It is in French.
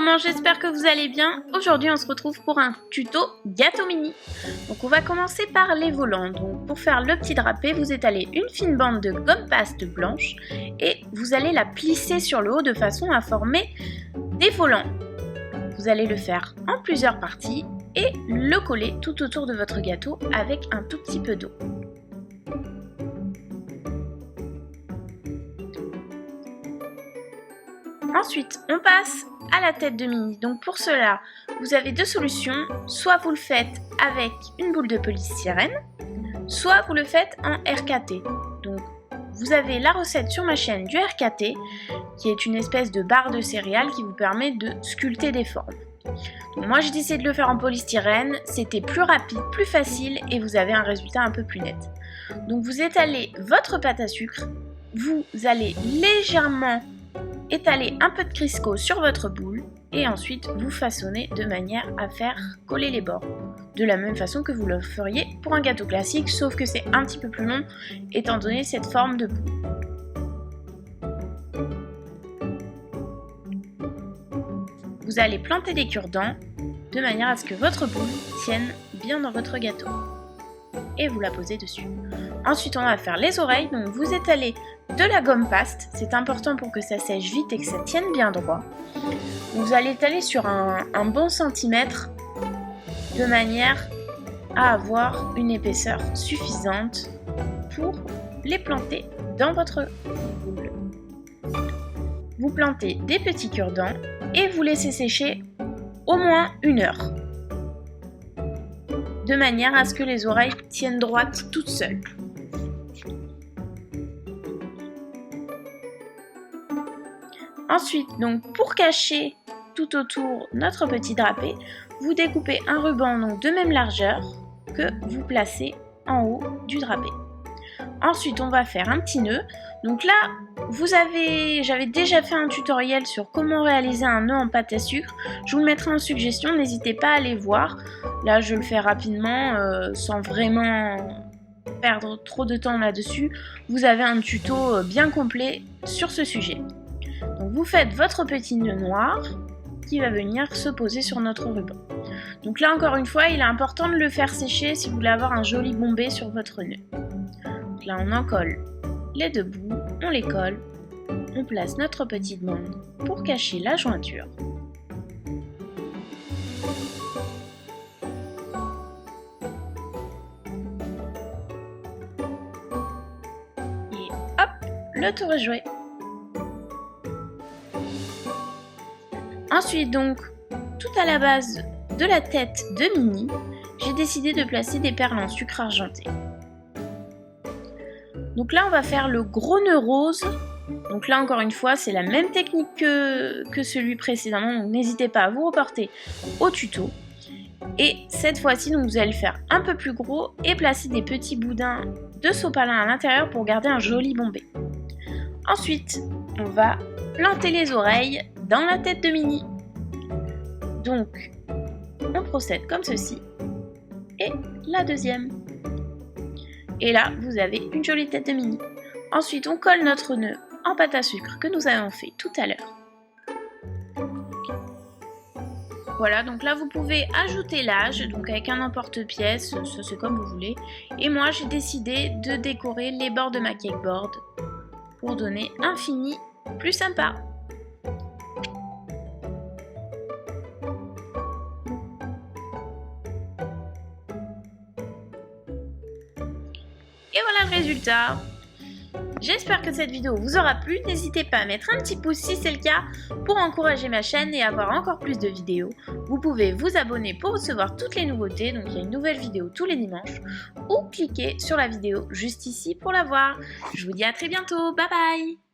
maman, j'espère que vous allez bien. Aujourd'hui on se retrouve pour un tuto gâteau mini. Donc on va commencer par les volants. Donc pour faire le petit drapé, vous étalez une fine bande de gomme paste blanche et vous allez la plisser sur le haut de façon à former des volants. Vous allez le faire en plusieurs parties et le coller tout autour de votre gâteau avec un tout petit peu d'eau. Ensuite, on passe à la tête de mini. Donc pour cela, vous avez deux solutions. Soit vous le faites avec une boule de polystyrène, soit vous le faites en RKT. Donc vous avez la recette sur ma chaîne du RKT, qui est une espèce de barre de céréales qui vous permet de sculpter des formes. Donc moi j'ai décidé de le faire en polystyrène, c'était plus rapide, plus facile et vous avez un résultat un peu plus net. Donc vous étalez votre pâte à sucre, vous allez légèrement étalez un peu de Crisco sur votre boule et ensuite vous façonnez de manière à faire coller les bords. De la même façon que vous le feriez pour un gâteau classique, sauf que c'est un petit peu plus long étant donné cette forme de boule. Vous allez planter des cure-dents de manière à ce que votre boule tienne bien dans votre gâteau. Et vous la posez dessus. Ensuite on va faire les oreilles, donc vous étalez de la gomme paste, c'est important pour que ça sèche vite et que ça tienne bien droit. Vous allez étaler sur un bon centimètre de manière à avoir une épaisseur suffisante pour les planter dans votre boule. Vous plantez des petits cure-dents et vous laissez sécher au moins 1 heure. De manière à ce que les oreilles tiennent droites toutes seules. Ensuite, donc pour cacher tout autour notre petit drapé, vous découpez un ruban donc de même largeur que vous placez en haut du drapé. Ensuite, on va faire un petit nœud. Donc là, j'avais déjà fait un tutoriel sur comment réaliser un nœud en pâte à sucre. Je vous le mettrai en suggestion, n'hésitez pas à aller voir. Là, je le fais rapidement, sans vraiment perdre trop de temps là-dessus. Vous avez un tuto bien complet sur ce sujet. Donc vous faites votre petit nœud noir qui va venir se poser sur notre ruban. Donc là encore une fois, il est important de le faire sécher si vous voulez avoir un joli bombé sur votre nœud. Donc là on en colle les deux bouts, on les colle, on place notre petite bande pour cacher la jointure. Et hop, le tour est joué. Ensuite donc, tout à la base de la tête de mini, j'ai décidé de placer des perles en sucre argenté. Donc là on va faire le gros nœud rose. Donc là encore une fois c'est la même technique que celui précédemment, donc n'hésitez pas à vous reporter au tuto. Et cette fois-ci donc vous allez le faire un peu plus gros et placer des petits boudins de sopalin à l'intérieur pour garder un joli bombé. Ensuite on va planter les oreilles dans la tête de mini. Donc, on procède comme ceci. Et la deuxième. Et là, vous avez une jolie tête de mini. Ensuite, on colle notre nœud en pâte à sucre que nous avons fait tout à l'heure. Voilà, donc là, vous pouvez ajouter l'âge, donc avec un emporte-pièce, ça c'est comme vous voulez. Et moi, j'ai décidé de décorer les bords de ma cakeboard pour donner un fini plus sympa. Et voilà le résultat. J'espère que cette vidéo vous aura plu. N'hésitez pas à mettre un petit pouce si c'est le cas pour encourager ma chaîne et avoir encore plus de vidéos. Vous pouvez vous abonner pour recevoir toutes les nouveautés. Donc il y a une nouvelle vidéo tous les dimanches. Ou cliquer sur la vidéo juste ici pour la voir. Je vous dis à très bientôt. Bye bye.